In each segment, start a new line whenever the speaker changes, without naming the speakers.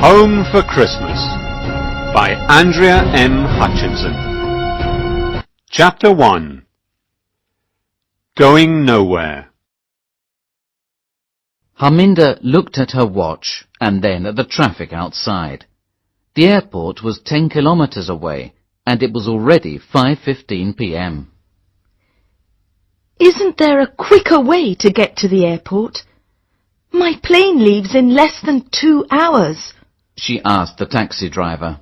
Home for Christmas by Andrea M. Hutchinson. Chapter 1. Going Nowhere.
Harminder looked at her watch and then at the traffic outside. The airport was 10 kilometers away, and it was already 5:15 p.m.
Isn't there a quicker way to get to the airport? My plane leaves in less than 2 hours,
she asked the taxi driver.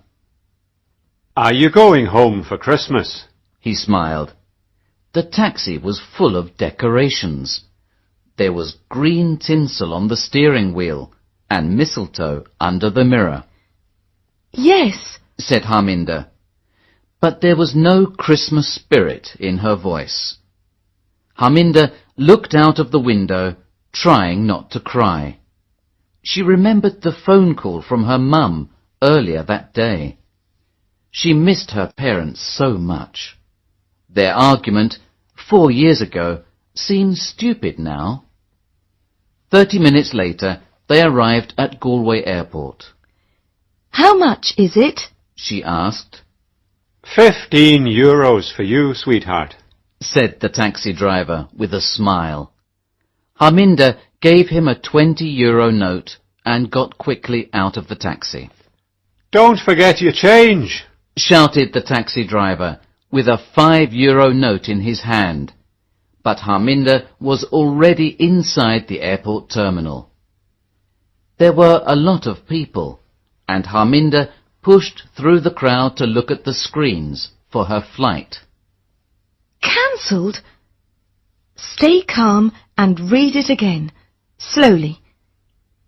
Are you going home for Christmas?
He smiled. The taxi was full of decorations. There was green tinsel on the steering wheel and mistletoe under the mirror.
Yes,
said Harminder, but there was no Christmas spirit in her voice. Harminder looked out of the window, trying not to cry. She remembered the phone call from her mum earlier that day. She missed her parents so much. Their argument 4 years ago seemed stupid now. 30 minutes later, they arrived at Galway Airport.
How much is it?
She asked.
€15 for you, sweetheart,
said the taxi driver with a smile. Harminder gave him a €20 note and got quickly out of the taxi.
Don't forget your change,
shouted the taxi driver with a €5 note in his hand. But Harminder was already inside the airport terminal. There were a lot of people, and Harminder pushed through the crowd to look at the screens for her flight.
Cancelled? Stay calm and read it again, slowly.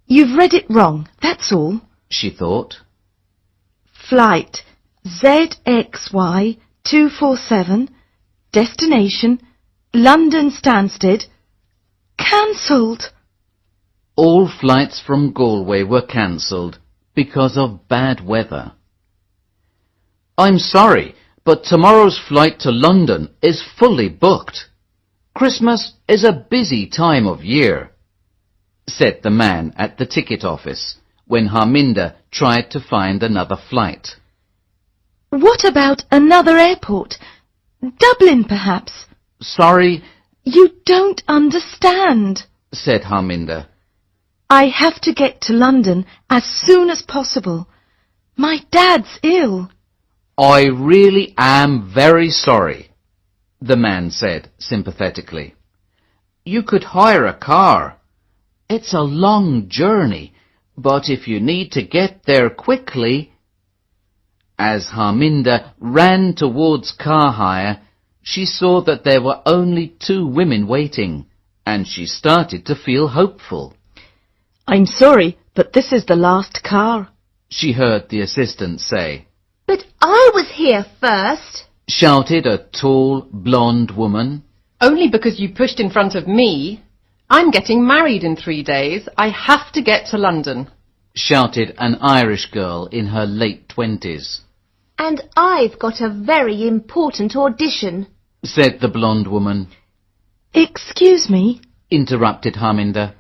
You've read it wrong, that's all,
she thought.
Flight ZXY 247, destination London Stansted, cancelled.
All flights from Galway were cancelled because of bad weather. I'm sorry, but tomorrow's flight to London is fully booked. Christmas is a busy time of year, said the man at the ticket office when Harminder tried to find another flight.
What about another airport? Dublin, perhaps?
Sorry.
You don't understand,
said Harminder.
I have to get to London as soon as possible. My dad's ill.
I really am very sorry, the man said sympathetically. You could hire a car. It's a long journey, but if you need to get there quickly... As Harminder ran towards car hire, she saw that there were only 2 women waiting, and she started to feel hopeful.
I'm sorry, but this is the last car,
she heard the assistant say.
But I was here first,
shouted a tall, blonde woman.
Only because you pushed in front of me. I'm getting married in 3 days. I have to get to London,
shouted an Irish girl in her late 20s.
And I've got a very important audition,
said the blonde woman.
Excuse me,
interrupted Harminder.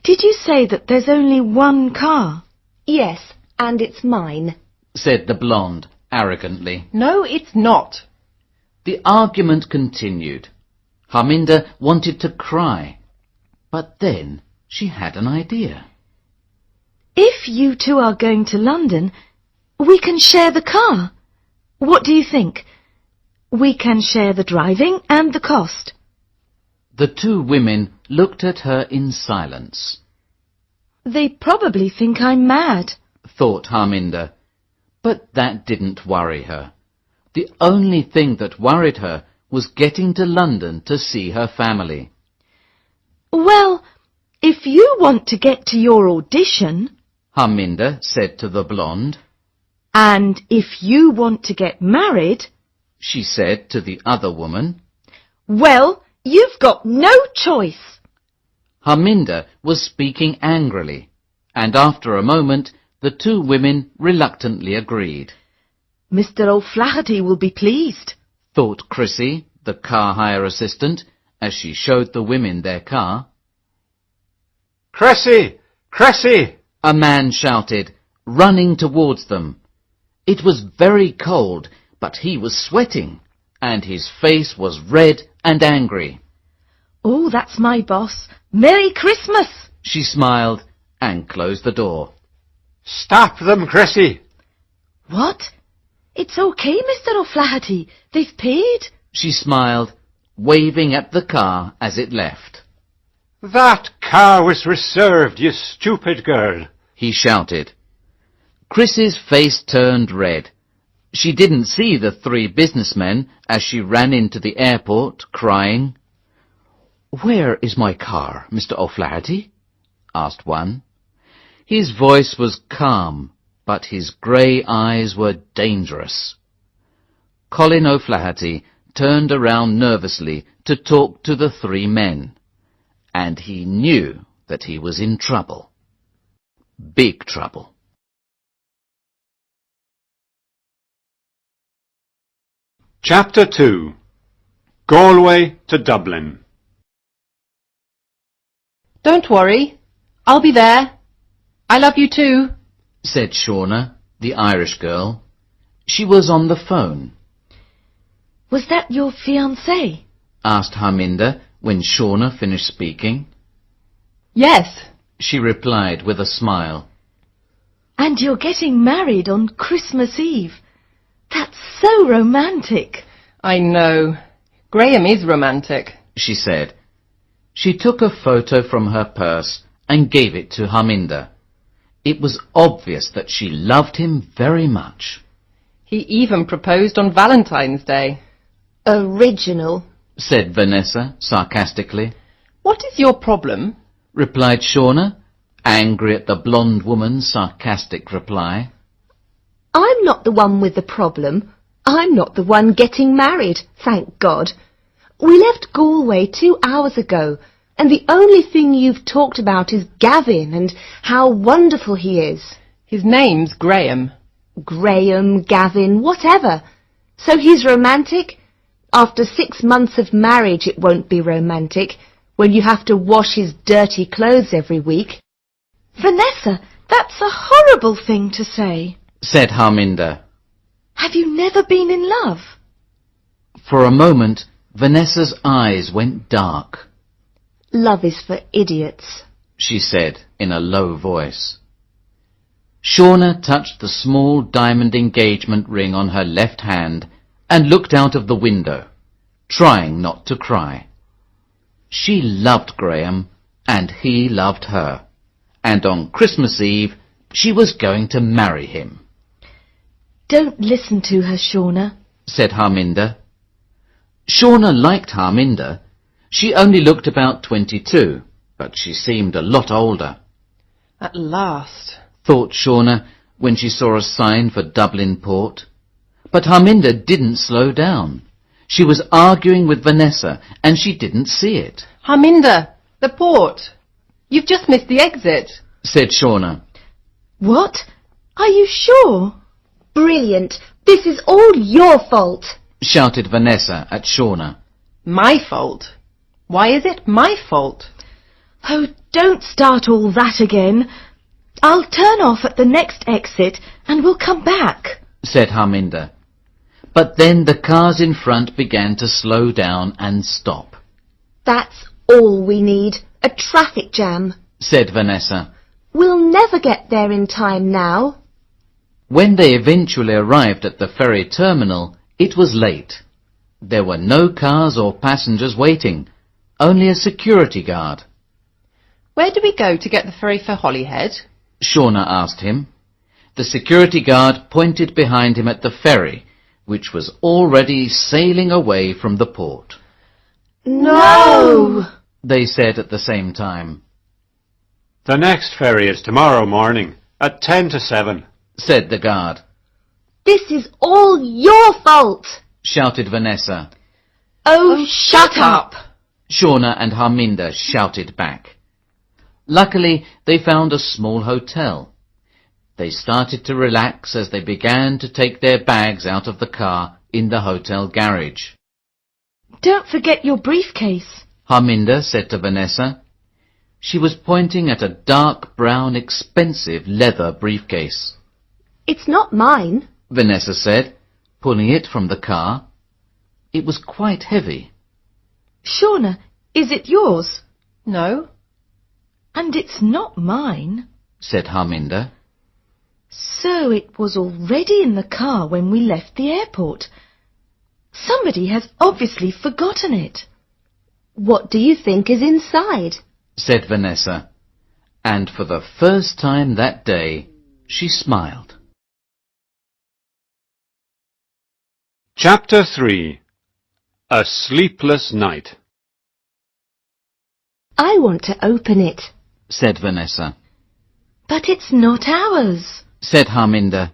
Did you say that there's only one car?
Yes, and it's mine,
said the blonde arrogantly.
No, it's not.
The argument continued. Harminder wanted to cry, but then she had an idea.
If you 2 are going to London, we can share the car. What do you think? We can share the driving and the cost.
The 2 women looked at her in silence.
They probably think I'm mad,
thought Harminder, but that didn't worry her. The only thing that worried her was getting to London to see her family.
Well, if you want to get to your audition,
Harminder said to the blonde.
And if you want to get married,
she said to the other woman.
Well, you've got no choice.
Harminder was speaking angrily, and after a moment the 2 women reluctantly agreed.
Mr. O'Flaherty will be pleased,
thought Chrissy, the car hire assistant, as she showed the women their car.
Cressy! Cressy!
A man shouted, running towards them. It was very cold, but he was sweating, and his face was red and angry.
Oh, that's my boss. Merry Christmas!
She smiled and closed the door.
Stop them, Chrissy!
What? It's okay, Mr. O'Flaherty. They've paid.
She smiled, waving at the car as it left.
That car was reserved, you stupid girl.
He shouted. Chris's face turned red. She didn't see the three businessmen as she ran into the airport, crying. "Where is my car, Mr. O'Flaherty?" asked one. His voice was calm, but his grey eyes were dangerous. Colin O'Flaherty turned around nervously to talk to the three men, and he knew that he was in trouble. Big trouble.
Chapter 2. Galway to Dublin.
Don't worry. I'll be there. I love you too,
said Shauna, the Irish girl. She was on the phone.
Was that your fiancé?
Asked Harminder when Shauna finished speaking.
Yes.
She replied with a smile.
And you're getting married on Christmas Eve. That's so romantic.
I know. Graham is romantic,
she said. She took a photo from her purse and gave it to Harminder. It was obvious that she loved him very much.
He even proposed on Valentine's Day.
Original,
said Vanessa sarcastically.
What is your problem?
Replied Shauna, angry at the blonde woman's sarcastic reply.
I'm not the one with the problem. I'm not the one getting married, thank God. We left Galway 2 hours ago, and the only thing you've talked about is Gavin and how wonderful he is.
His name's Graham.
Graham, Gavin, whatever. So he's romantic? After 6 months of marriage it won't be romantic, when you have to wash his dirty clothes every week.
Vanessa, that's a horrible thing to say,
said Harminder.
Have you never been in love?
For a moment, Vanessa's eyes went dark.
Love is for idiots,
she said in a low voice. Shauna touched the small diamond engagement ring on her left hand and looked out of the window, trying not to cry. She loved Graham, and he loved her, and on Christmas Eve she was going to marry him.
Don't listen to her, Shauna,
said Harminder. Shauna liked Harminder. She only looked about 22, but she seemed a lot older.
At last,
thought Shauna when she saw a sign for Dublin Port. But Harminder didn't slow down. She was arguing with Vanessa, and she didn't see it.
Harminder, the port. You've just missed the exit,
said Shauna.
What? Are you sure?
Brilliant. This is all your fault,
shouted Vanessa at Shauna.
My fault? Why is it my fault?
Oh, don't start all that again. I'll turn off at the next exit and we'll come back,
said Harminder. But then the cars in front began to slow down and stop.
That's all we need, a traffic jam,
said Vanessa.
We'll never get there in time now.
When they eventually arrived at the ferry terminal, it was late. There were no cars or passengers waiting, only a security guard.
Where do we go to get the ferry for Holyhead?
Shauna asked him. The security guard pointed behind him at the ferry, which was already sailing away from the port.
No!
They said at the same time.
The next ferry is tomorrow morning at 10 to 7,
said the guard.
This is all your fault,
shouted Vanessa.
Oh, shut up!
Shauna and Harminder shouted back. Luckily, they found a small hotel. They started to relax as they began to take their bags out of the car in the hotel garage.
Don't forget your briefcase,
Harminder said to Vanessa. She was pointing at a dark brown expensive leather briefcase.
It's not mine.
Vanessa said, pulling it from the car. It was quite heavy.
Shauna, is it yours?
No.
And it's not mine.
Said Harminder.
So it was already in the car when we left the airport. Somebody has obviously forgotten it.
What do you think is inside?
Said Vanessa. And for the first time that day, she smiled.
Chapter 3. A Sleepless Night.
I want to open it.
Said Vanessa.
But it's not ours.
Said Harminder.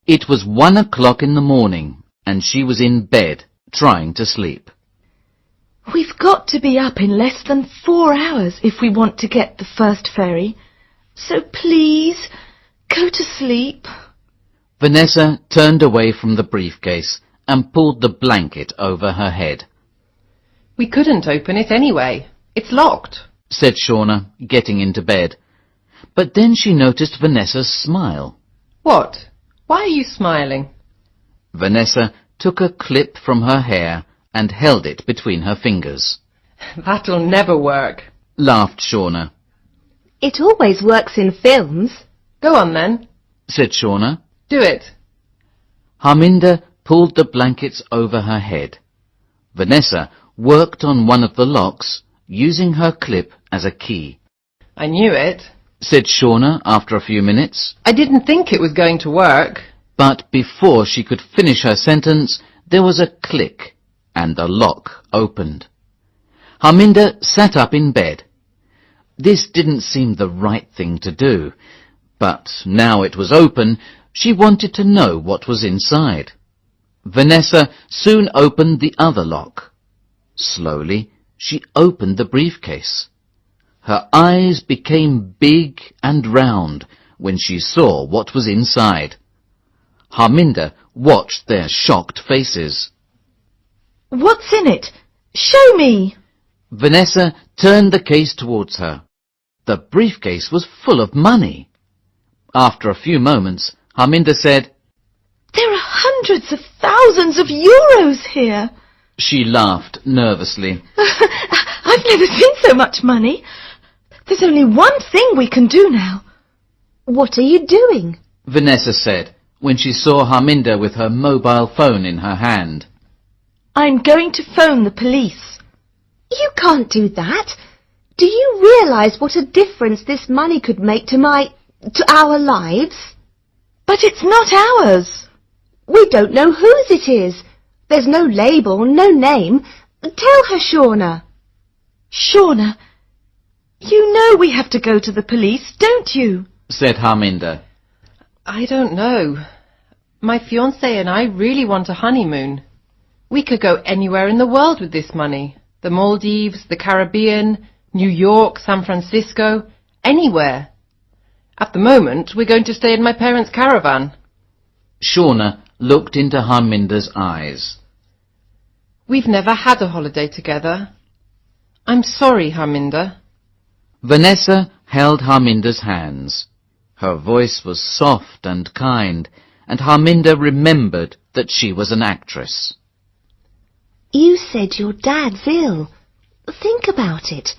It was 1 o'clock in the morning, and she was in bed, trying to sleep.
We've got to be up in less than 4 hours if we want to get the first ferry. So please, go to sleep.
Vanessa turned away from the briefcase and pulled the blanket over her head.
We couldn't open it anyway. It's locked.
Said Shauna, getting into bed. But then she noticed Vanessa's smile.
What? Why are you smiling?
Vanessa took a clip from her hair and held it between her fingers.
That'll never work.
Laughed Shauna.
It always works in films.
Go on then.
Said Shauna.
Do it.
Harminder pulled the blankets over her head. Vanessa worked on one of the locks, using her clip as a key.
I knew it.
Said Shauna after a few minutes.
I didn't think it was going to work.
But before she could finish her sentence, there was a click, and the lock opened. Harminder sat up in bed. This didn't seem the right thing to do, but now it was open, she wanted to know what was inside. Vanessa soon opened the other lock. Slowly, she opened the briefcase. Her eyes became big and round when she saw what was inside. Harminder watched their shocked faces.
What's in it? Show me!
Vanessa turned the case towards her. The briefcase was full of money. After a few moments, Harminder said,
There are hundreds of thousands of euros here.
She laughed nervously.
I've never seen so much money. There's only one thing we can do now.
What are you doing?
Vanessa said when she saw Harminder with her mobile phone in her hand.
I'm going to phone the police.
You can't do that. Do you realize what a difference this money could make to our lives?
But it's not ours.
We don't know whose it is. There's no label, no name. Tell her, Shauna.
Shauna, you know we have to go to the police, don't you?
Said Harminder.
I don't know. My fiancé and I really want a honeymoon. We could go anywhere in the world with this money. The Maldives, the Caribbean, New York, San Francisco, anywhere. At the moment, we're going to stay in my parents' caravan.
Shauna looked into Harminder's eyes.
We've never had a holiday together. I'm sorry, Harminder.
Vanessa held Harminder's hands. Her voice was soft and kind, and Harminder remembered that she was an actress.
You said your dad's ill. Think about it.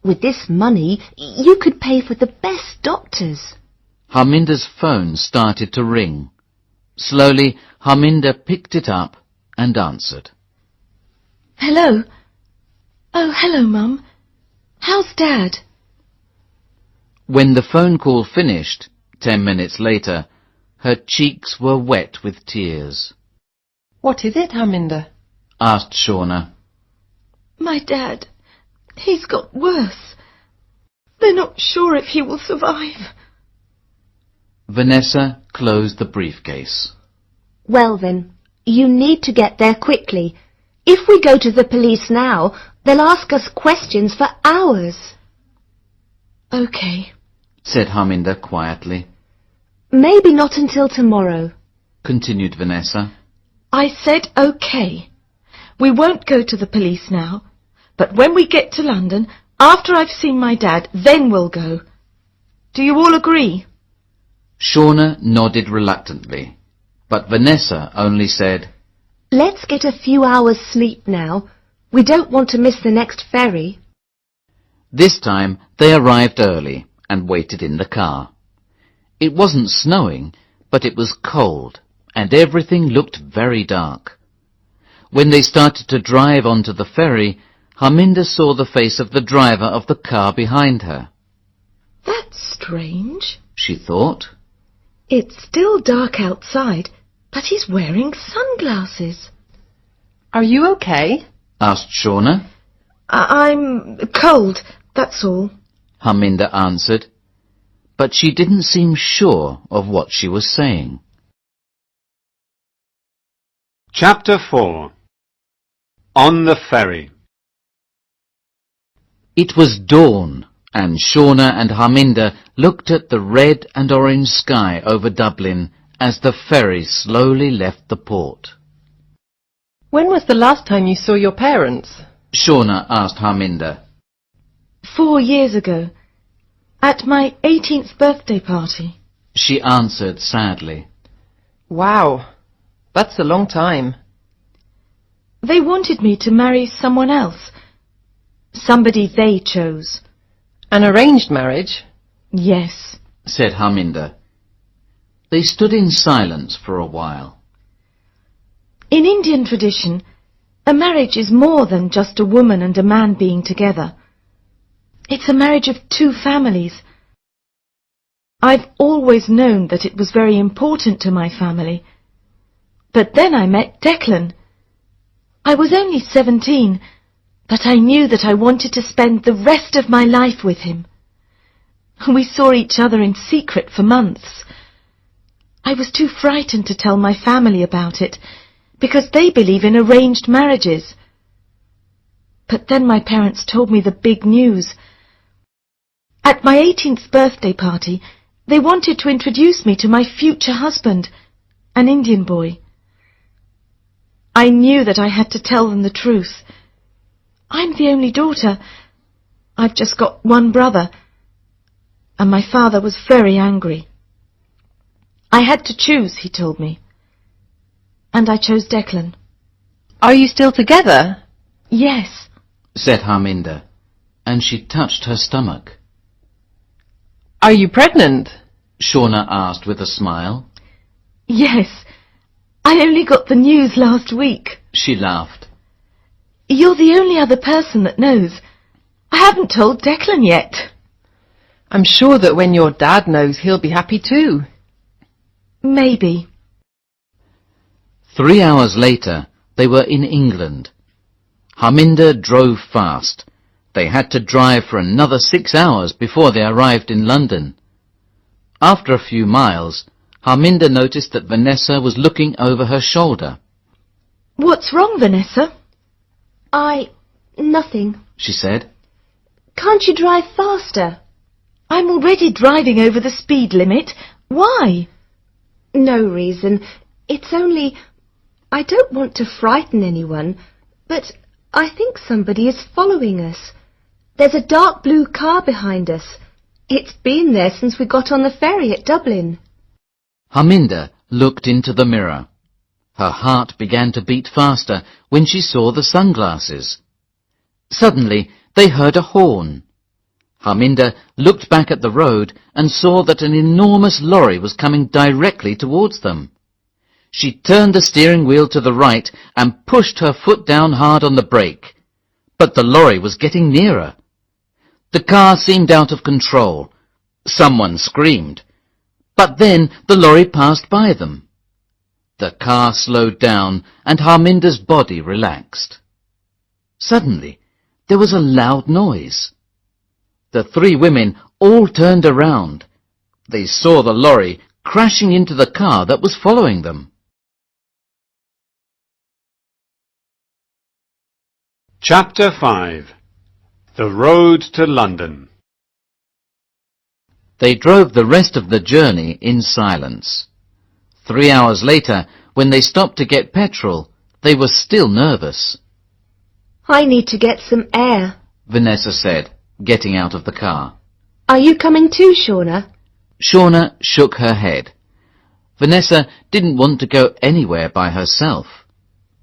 With this money, you could pay for the best doctors.
Harminder's phone started to ring. Slowly, Harminder picked it up and answered.
Hello? Oh, hello, Mum. How's Dad?
When the phone call finished, 10 minutes later, her cheeks were wet with tears.
What is it, Harminder?
Asked Shauna.
My dad, he's got worse. They're not sure if he will survive.
Vanessa closed the briefcase.
Well then, you need to get there quickly. If we go to the police now, they'll ask us questions for hours.
Okay.
Said Harminder quietly.
Maybe not until tomorrow.
Continued Vanessa.
I said okay. We won't go to the police now, but when we get to London, after I've seen my dad, then we'll go. Do you all agree?
Shauna nodded reluctantly, but Vanessa only said,
Let's get a few hours sleep now. We don't want to miss the next ferry.
This time they arrived early and waited in the car. It wasn't snowing, but it was cold, and everything looked very dark. When they started to drive onto the ferry, Harminder saw the face of the driver of the car behind her.
That's strange.
She thought.
It's still dark outside, but he's wearing sunglasses.
Are you okay?
Asked Shauna.
I'm cold, that's all.
Harminder answered, but she didn't seem sure of what she was saying.
Chapter 4. On the Ferry.
It was dawn, and Shauna and Harminder looked at the red and orange sky over Dublin as the ferry slowly left the port.
When was the last time you saw your parents?
Shauna asked Harminder.
4 years ago, at my 18th birthday party.
She answered sadly.
Wow, that's a long time.
They wanted me to marry someone else. Somebody they chose.
An arranged marriage?
Yes.
Said Harminder. They stood in silence for a while.
In Indian tradition, a marriage is more than just a woman and a man being together. It's a marriage of 2 families. I've always known that it was very important to my family. But then I met Declan. I was only 17, but I knew that I wanted to spend the rest of my life with him. We saw each other in secret for months. I was too frightened to tell my family about it, because they believe in arranged marriages. But then my parents told me the big news. At my 18th birthday party, they wanted to introduce me to my future husband, an Indian boy. I knew that I had to tell them the truth. I'm the only daughter. I've just got one brother, and my father was very angry. I had to choose, he told me, and I chose Declan.
Are you still together?
Yes.
Said Harminder, and she touched her stomach.
Are you pregnant?
Shauna asked with a smile.
Yes. I only got the news last week.
She laughed.
You're the only other person that knows. I haven't told Declan yet.
I'm sure that when your dad knows, he'll be happy too.
Maybe.
3 hours later, they were in England. Harminder drove fast. They had to drive for another 6 hours before they arrived in London. After a few miles, Harminder noticed that Vanessa was looking over her shoulder.
What's wrong, Vanessa?
Nothing.
She said.
Can't you drive faster?
I'm already driving over the speed limit. Why?
No reason. It's only... I don't want to frighten anyone, but I think somebody is following us. There's a dark blue car behind us. It's been there since we got on the ferry at Dublin.
Harminder looked into the mirror. Her heart began to beat faster when she saw the sunglasses. Suddenly, they heard a horn. Harminder looked back at the road and saw that an enormous lorry was coming directly towards them. She turned the steering wheel to the right and pushed her foot down hard on the brake. But the lorry was getting nearer. The car seemed out of control. Someone screamed. But then the lorry passed by them. The car slowed down and Harminder's body relaxed. Suddenly, there was a loud noise. The 3 women all turned around. They saw the lorry crashing into the car that was following them.
Chapter 5. The Road to London.
They drove the rest of the journey in silence. 3 hours later, when they stopped to get petrol, they were still nervous.
I need to get some air.
Vanessa said, getting out of the car.
Are you coming too, Shauna?
Shauna shook her head. Vanessa didn't want to go anywhere by herself.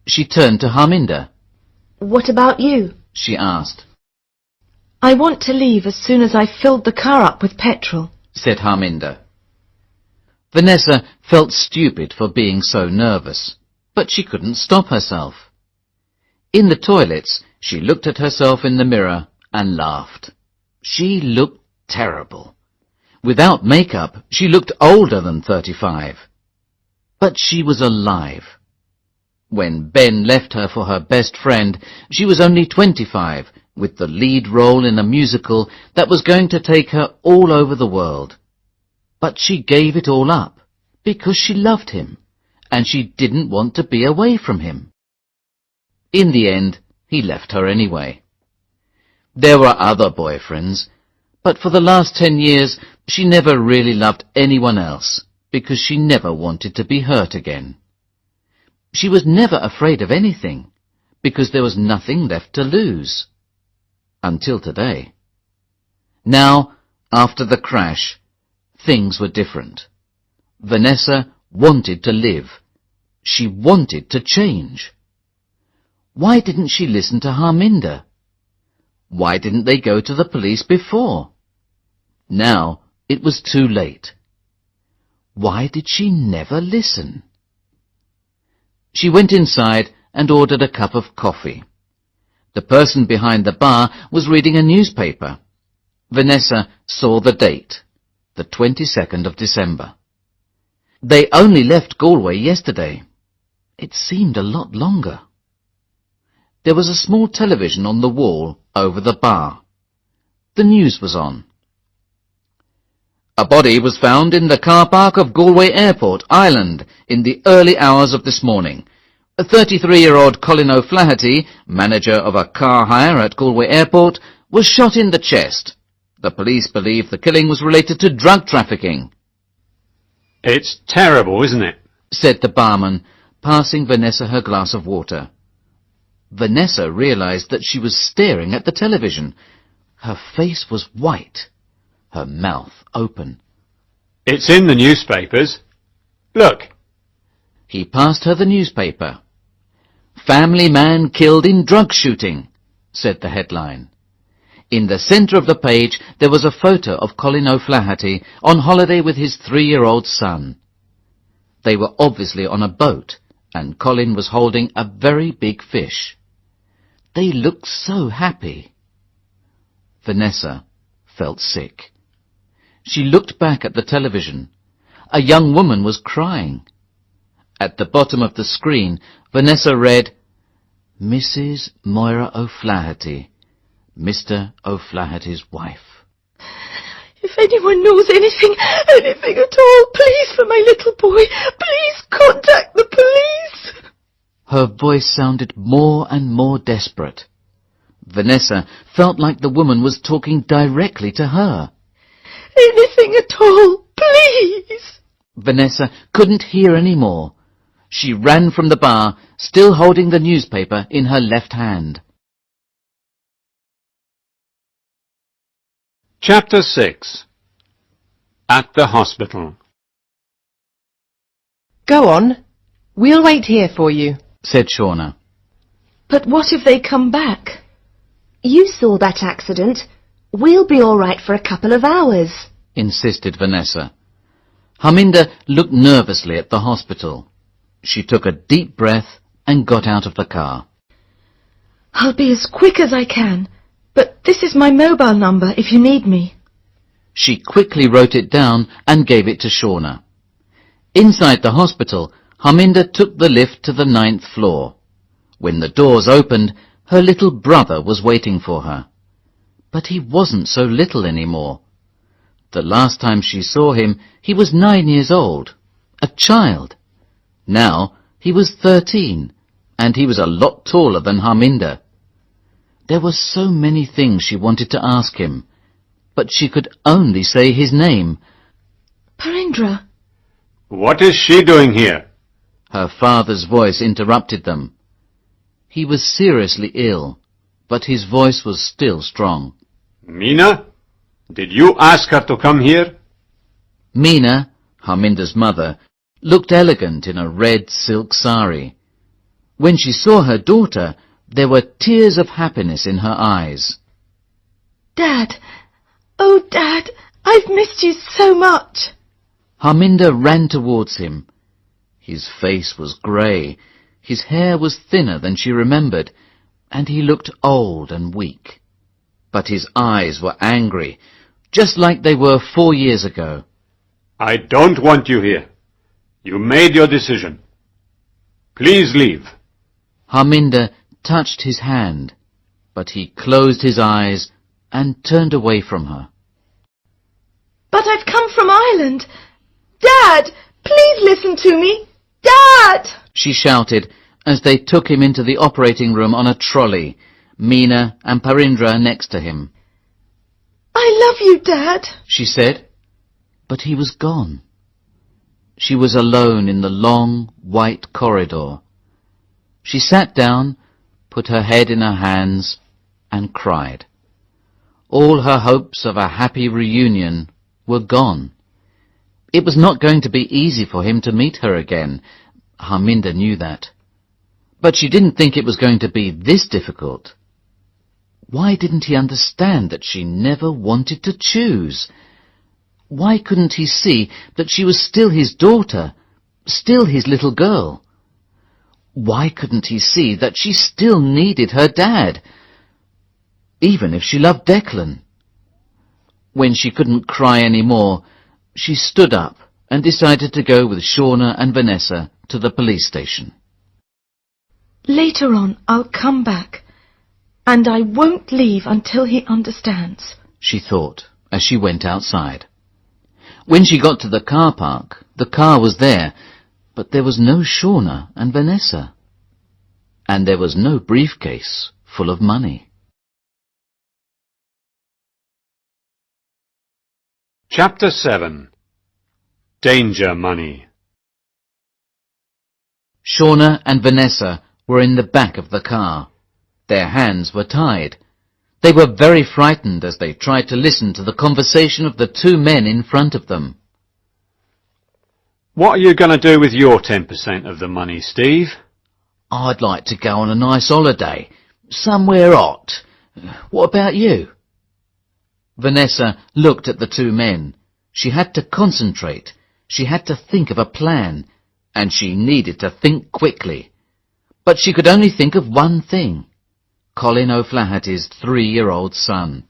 She turned to Harminder.
What about you?
She asked.
I want to leave as soon as I've filled the car up with petrol,
Said Harminder. Vanessa felt stupid for being so nervous, but she couldn't stop herself. In the toilets, she looked at herself in the mirror and laughed. She looked terrible. Without makeup, she looked older than 35. But she was alive. When Ben left her for her best friend, she was only 25, with the lead role in a musical that was going to take her all over the world. But she gave it all up, because she loved him, and she didn't want to be away from him. In the end, he left her anyway. There were other boyfriends, but for the last 10 years, she never really loved anyone else, because she never wanted to be hurt again. She was never afraid of anything, because there was nothing left to lose. Until today. Now, after the crash, things were different. Vanessa wanted to live. She wanted to change. Why didn't she listen to Harminder? Why didn't they go to the police before? Now it was too late. Why did she never listen? She went inside and ordered a cup of coffee. The person behind the bar was reading a newspaper. Vanessa saw the date, the 22nd of December. They only left Galway yesterday. It seemed a lot longer. There was a small television on the wall over the bar. The news was on. A body was found in the car park of Galway Airport, Ireland, in the early hours of this morning. A 33-year-old Colin O'Flaherty, manager of a car hire at Galway Airport, was shot in the chest. The police believe the killing was related to drug trafficking.
It's terrible, isn't it?
Said the barman, passing Vanessa her glass of water. Vanessa realized that she was staring at the television. Her face was white, her mouth open.
It's in the newspapers. Look.
He passed her the newspaper. Family man killed in drug shooting, said the headline. In the centre of the page there was a photo of Colin O'Flaherty on holiday with his 3-year-old son. They were obviously on a boat, and Colin was holding a very big fish. They looked so happy. Vanessa felt sick. She looked back at the television. A young woman was crying. At the bottom of the screen, Vanessa read, Mrs. Moira O'Flaherty, Mr. O'Flaherty's wife.
If anyone knows anything at all, please, for my little boy, please contact the police.
Her voice sounded more and more desperate. Vanessa felt like the woman was talking directly to her.
Anything at all, please.
Vanessa couldn't hear any more. She ran from the bar, still holding the newspaper in her left hand.
Chapter 6. At the hospital.
Go on. We'll wait here for you,
Said Shauna.
But what if they come back?
You saw that accident. We'll be all right for a couple of hours.
Insisted Vanessa. Harminder looked nervously at the hospital. She took a deep breath and got out of the car.
I'll be as quick as I can, but this is my mobile number if you need me.
She quickly wrote it down and gave it to Shauna. Inside the hospital, Harminder took the lift to the 9th floor. When the doors opened, her little brother was waiting for her. But he wasn't so little anymore. The last time she saw him, he was 9 years old, a child. Now he was 13, and he was a lot taller than Harminder. There were so many things she wanted to ask him, but she could only say his name.
Parindra.
What is she doing here?
Her father's voice interrupted them. He was seriously ill, but his voice was still strong.
Meena? Did you ask her to come here?
Meena, Harminder's mother, looked elegant in a red silk sari. When she saw her daughter, there were tears of happiness in her eyes.
Dad! Oh, Dad! I've missed you so much!
Harminder ran towards him. His face was grey, his hair was thinner than she remembered, and he looked old and weak. But his eyes were angry, just like they were 4 years ago.
I don't want you here. You made your decision. Please leave.
Harminder touched his hand, but he closed his eyes and turned away from her.
But I've come from Ireland! Dad! Please listen to me! Dad!
She shouted as they took him into the operating room on a trolley, Meena and Parindra next to him.
I love you, Dad!
She said, but he was gone. She was alone in the long, white corridor. She sat down, put her head in her hands, and cried. All her hopes of a happy reunion were gone. It was not going to be easy for him to meet her again. Harminder knew that. But she didn't think it was going to be this difficult. Why didn't he understand that she never wanted to choose? Why couldn't he see that she was still his daughter, still his little girl? Why couldn't he see that she still needed her dad, even if she loved Declan? When she couldn't cry any more, she stood up and decided to go with Shauna and Vanessa to the police station.
Later on, I'll come back, and I won't leave until he understands,
she thought as she went outside. When she got to the car park, the car was there, but there was no Shauna and Vanessa. And there was no briefcase full of money.
Chapter 7. Danger Money.
Shauna and Vanessa were in the back of the car. Their hands were tied. They were very frightened as they tried to listen to the conversation of the 2 men in front of them.
What are you going to do with your 10% of the money, Steve?
I'd like to go on a nice holiday, somewhere hot. What about you? Vanessa looked at the 2 men. She had to concentrate. She had to think of a plan, and she needed to think quickly. But she could only think of one thing: Colin O'Flaherty's 3-year-old son.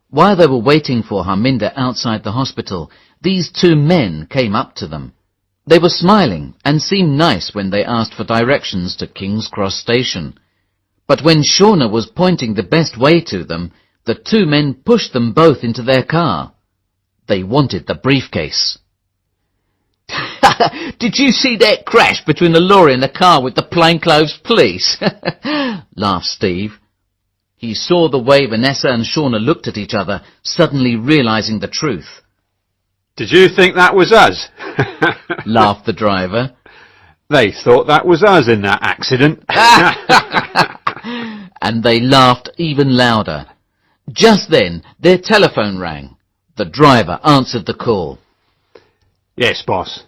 While they were waiting for Harminder outside the hospital, these 2 men came up to them. They were smiling and seemed nice when they asked for directions to King's Cross Station. But when Shauna was pointing the best way to them, the 2 men pushed them both into their car. They wanted the briefcase. Did you see that crash between the lorry and the car with the plainclothes police? Laughed Steve. He saw the way Vanessa and Shauna looked at each other, suddenly realizing the truth.
Did you think that was us?
Laughed the driver.
They thought that was us in that accident.
And they laughed even louder. Just then, their telephone rang. The driver answered the call.
Yes, boss.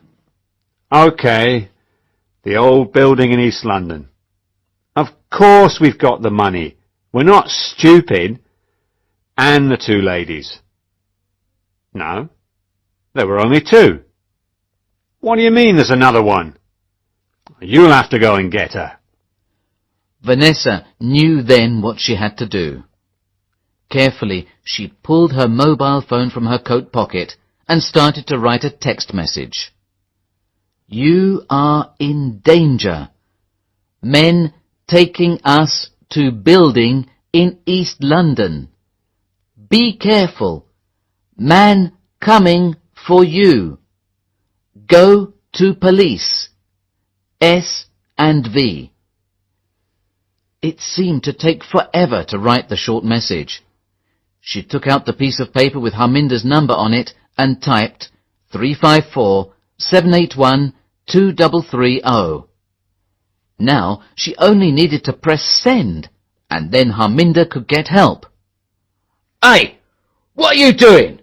OK. The old building in East London. Of course we've got the money. We're not stupid. And the 2 ladies. No. There were only 2. What do you mean there's another one? You'll have to go and get her.
Vanessa knew then what she had to do. Carefully, she pulled her mobile phone from her coat pocket and started to write a text message. You are in danger. Men taking us to building in East London. Be careful. Man coming for you. Go to police. S and V. It seemed to take forever to write the short message. She took out the piece of paper with Harminder's number on it and typed 354-781-2330. Now she only needed to press send, and then Harminder could get help. Hey, what are you doing?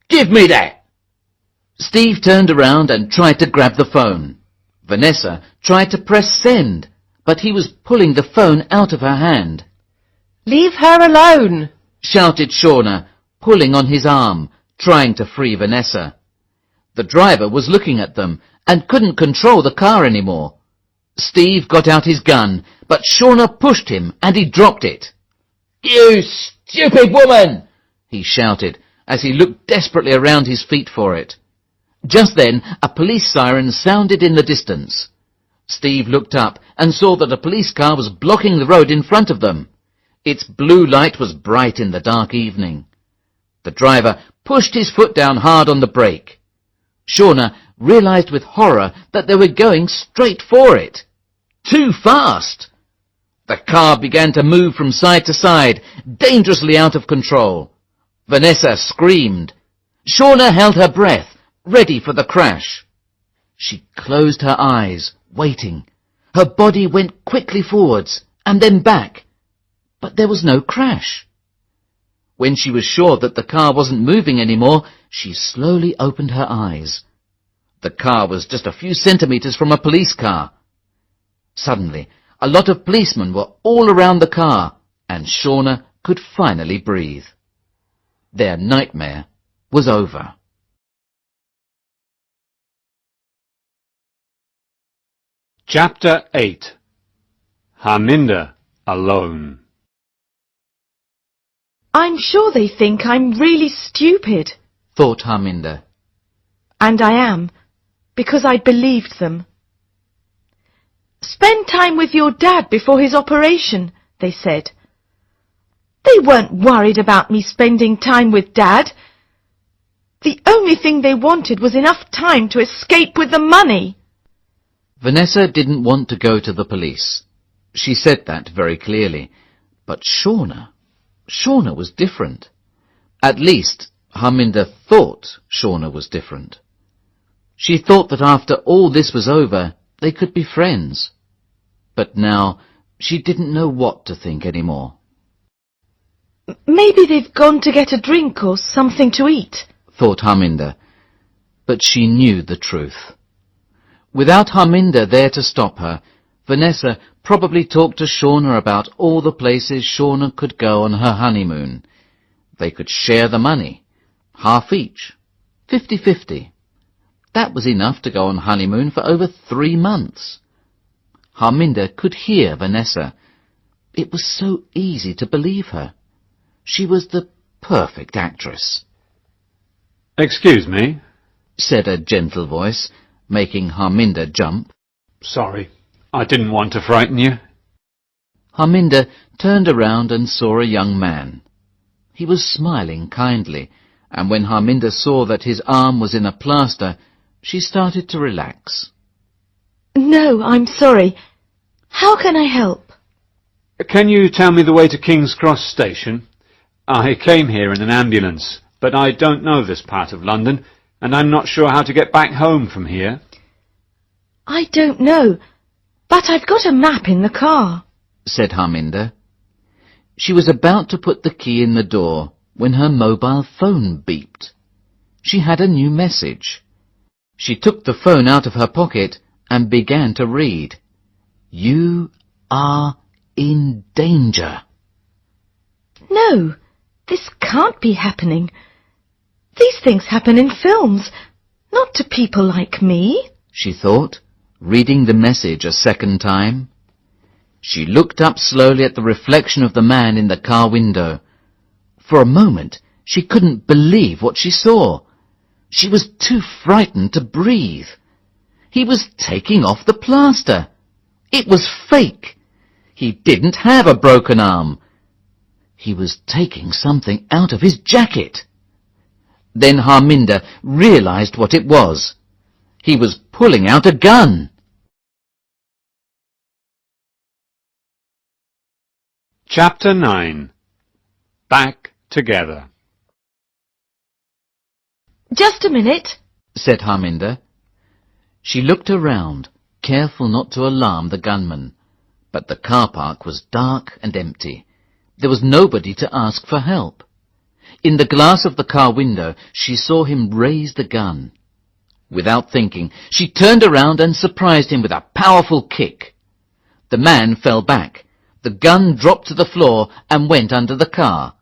Give me that! Steve turned around and tried to grab the phone. Vanessa tried to press send, but he was pulling the phone out of her hand.
Leave her alone!
Shouted Shauna, pulling on his arm, trying to free Vanessa. The driver was looking at them and couldn't control the car anymore. Steve got out his gun, but Shauna pushed him and he dropped it. "You stupid woman!" he shouted as he looked desperately around his feet for it. Just then, a police siren sounded in the distance. Steve looked up and saw that a police car was blocking the road in front of them. Its blue light was bright in the dark evening. The driver pushed his foot down hard on the brake. Shauna realized with horror that they were going straight for it. Too fast! The car began to move from side to side, dangerously out of control. Vanessa screamed. Shauna held her breath, ready for the crash. She closed her eyes, waiting. Her body went quickly forwards and then back, but there was no crash. When she was sure that the car wasn't moving anymore, she slowly opened her eyes. The car was just a few centimeters from a police car. Suddenly, a lot of policemen were all around the car, and Shauna could finally breathe. Their nightmare was over.
Chapter 8. Harminder alone.
I'm sure they think I'm really stupid.
Thought Harminder.
And I am, because I believed them. Spend time with your dad before his operation, they said. They weren't worried about me spending time with Dad. The only thing they wanted was enough time to escape with the money.
Vanessa didn't want to go to the police. She said that very clearly. But Shauna was different. At least, Harminder thought Shauna was different. She thought that after all this was over, they could be friends. But now, she didn't know what to think anymore.
Maybe they've gone to get a drink or something to eat,
thought Harminder. But she knew the truth. Without Harminder there to stop her, Vanessa probably talked to Shauna about all the places Shauna could go on her honeymoon. They could share the money, half each, 50-50. That was enough to go on honeymoon for over 3 months. Harminder could hear Vanessa. It was so easy to believe her. She was the perfect actress.
Excuse me,
said a gentle voice, making Harminder jump.
Sorry, I didn't want to frighten you.
Harminder turned around and saw a young man. He was smiling kindly, and when Harminder saw that his arm was in a plaster, she started to relax.
No, I'm sorry. How can I help?
Can you tell me the way to King's Cross Station? I came here in an ambulance, but I don't know this part of London, and I'm not sure how to get back home from here.
I don't know, but I've got a map in the car,
said Harminder. She was about to put the key in the door when her mobile phone beeped. She had a new message. She took the phone out of her pocket and began to read. You are in danger.
No, this can't be happening. These things happen in films, not to people like me,
she thought, reading the message a second time. She looked up slowly at the reflection of the man in the car window. For a moment, she couldn't believe what she saw. She was too frightened to breathe. He was taking off the plaster. It was fake. He didn't have a broken arm. He was taking something out of his jacket. Then Harminder realized what it was. He was pulling out a gun.
Chapter 9. Back Together.
Just a minute,
said Harminder. She looked around, careful not to alarm the gunman. But the car park was dark and empty. There was nobody to ask for help. In the glass of the car window, she saw him raise the gun. Without thinking, she turned around and surprised him with a powerful kick. The man fell back. The gun dropped to the floor and went under the car.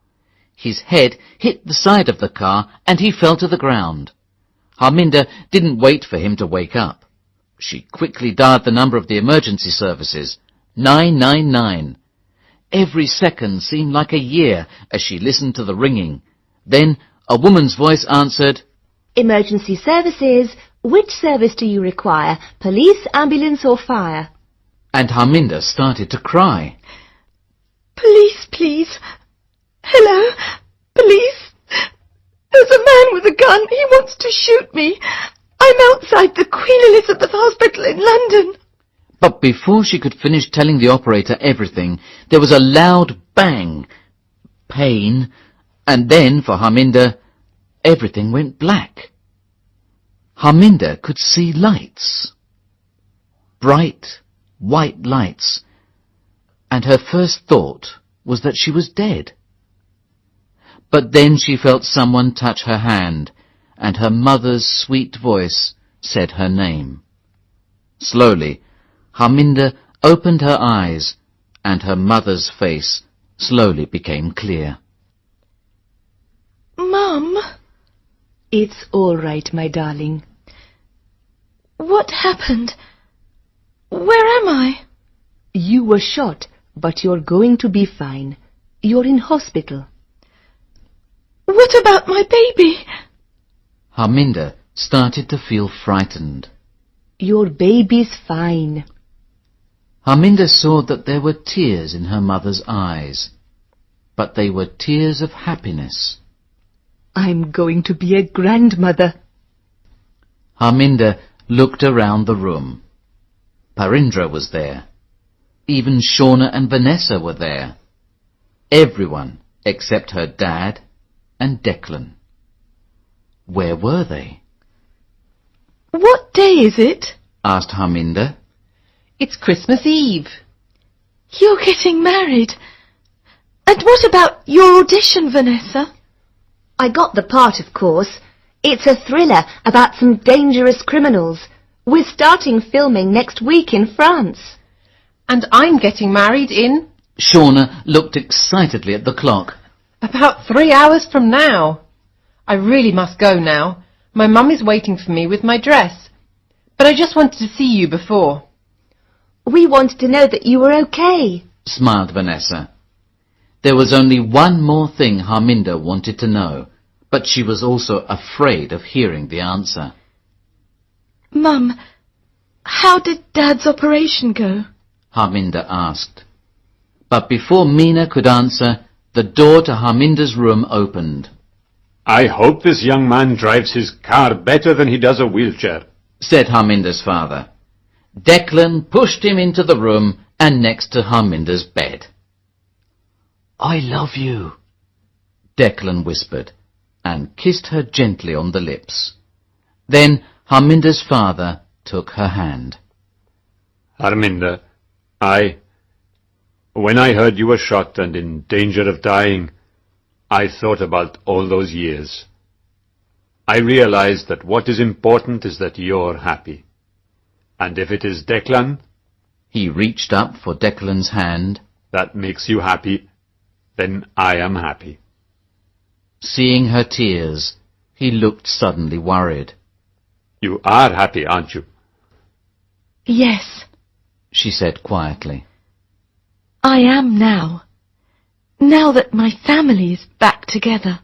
His head hit the side of the car and he fell to the ground. Harminder didn't wait for him to wake up. She quickly dialed the number of the emergency services, 999. Every second seemed like a year as she listened to the ringing. Then a woman's voice answered,
Emergency services. Which service do you require? Police, ambulance or fire?
and Harminder started to cry.
Police, please. Hello? Police? There's a man with a gun. He wants to shoot me. I'm outside the Queen Elizabeth Hospital in London.
But before she could finish telling the operator everything, there was a loud bang, pain, and then, for Harminder, everything went black. Harminder could see lights. Bright, white lights. And her first thought was that she was dead. But then she felt someone touch her hand, and her mother's sweet voice said her name. Slowly, Harminder opened her eyes, and her mother's face slowly became clear.
Mum,
It's all right, my darling.
what happened? Where am I?
You were shot, but you're going to be fine. You're in hospital.
What about my baby?
Harminder started to feel frightened.
Your baby's fine.
Harminder saw that there were tears in her mother's eyes, but they were tears of happiness.
I'm going to be a grandmother.
Harminder looked around the room. Parindra was there. Even Shauna and Vanessa were there. Everyone except her dad and Declan. Where were they?
What day is it?
Asked Harminder.
It's Christmas Eve.
You're getting married. And what about your audition, Vanessa?
I got the part, of course. It's a thriller about some dangerous criminals. We're starting filming next week in France.
And I'm getting married in
Shauna looked excitedly at the clock.
about 3 hours from now. I really must go now. My mum is waiting for me with my dress. But I just wanted to see you before.
We wanted to know that you were okay.
Smiled Vanessa. There was only one more thing Harminder wanted to know, but she was also afraid of hearing the answer.
Mum, how did Dad's operation go?
Harminder asked. But before Meena could answer, the door to Harminder's room opened.
I hope this young man drives his car better than he does a wheelchair.
Said Harminder's father. Declan pushed him into the room and next to Harminder's bed. I love you, Declan whispered, and kissed her gently on the lips. Then Harminder's father took her hand.
Harminder, when I heard you were shot and in danger of dying, I thought about all those years. I realized that what is important is that you're happy. And if it is Declan,
He reached up for Declan's hand.
that makes you happy, then I am happy.
Seeing her tears, he looked suddenly worried.
You are happy, aren't you?
Yes,
She said quietly.
I am now. Now that my family is back together.